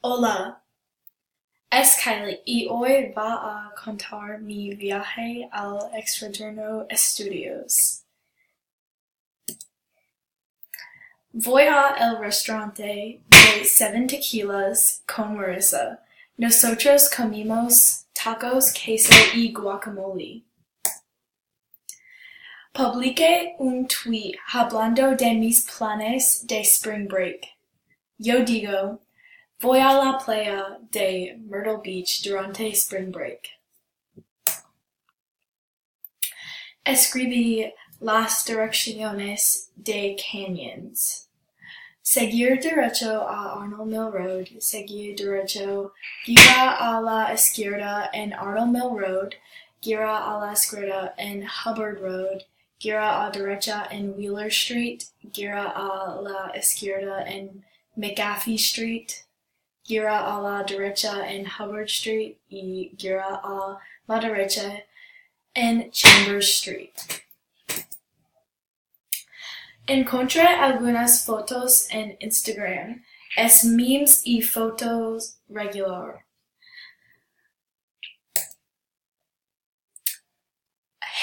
Hola, es Kylie y hoy va a contar mi viaje al extranjero estudios. Voy a el restaurante de Seven Tequilas con Marissa. Nosotros comimos tacos, queso y guacamole. Publiqué un tweet hablando de mis planes de spring break. Yo digo, voy a la playa de Myrtle Beach durante spring break. Escribí las direcciones de canyons. Seguir derecho a Arnold Mill Road, seguir derecho, gira a la izquierda en Arnold Mill Road, gira a la izquierda en Hubbard Road, gira a derecha en Wheeler Street, gira a la izquierda en McAfee Street, gira a la derecha en Hubbard Street y gira a la derecha en Chambers Street. Encontré algunas fotos en Instagram. Es memes y fotos regular.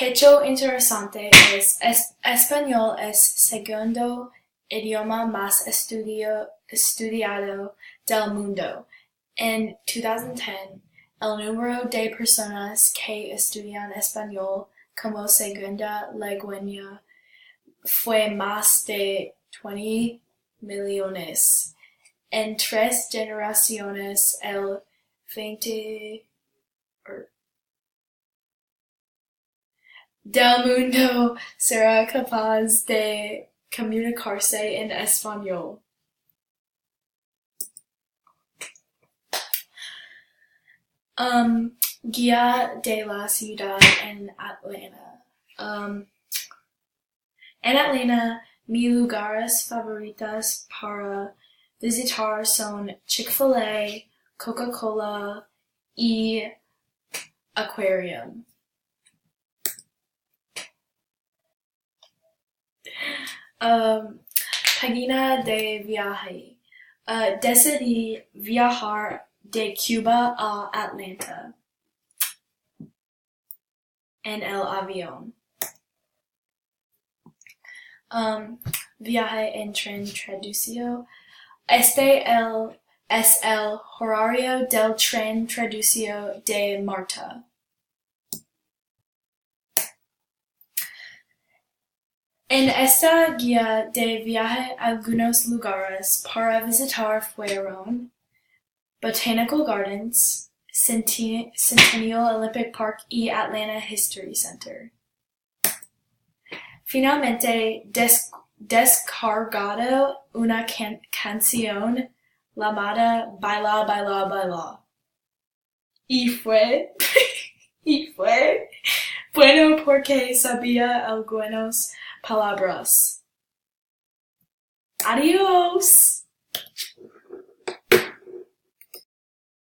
Hecho interesante es español es segundo idioma más estudiado del mundo. En 2010, el número de personas que estudian español como segunda lengua fue más de 20 millones. En 3 generaciones, el 20% del mundo será capaz de comunicarse en español. Guía de la ciudad en Atlanta. En Atlanta, mis lugares favoritos para visitar son Chick-fil-A, Coca-Cola y Aquarium. Página de viaje. Decidí viajar de Cuba a Atlanta en el avión. Viaje en tren traducido. Es el horario del tren traducido de Marta. En esta guía de viaje algunos lugares para visitar fueron Botanical Gardens, Centennial Olympic Park y Atlanta History Center. Finalmente, descargado una canción llamada Baila, Baila, Baila. Y fue bueno porque sabía algunas palabras. Adiós.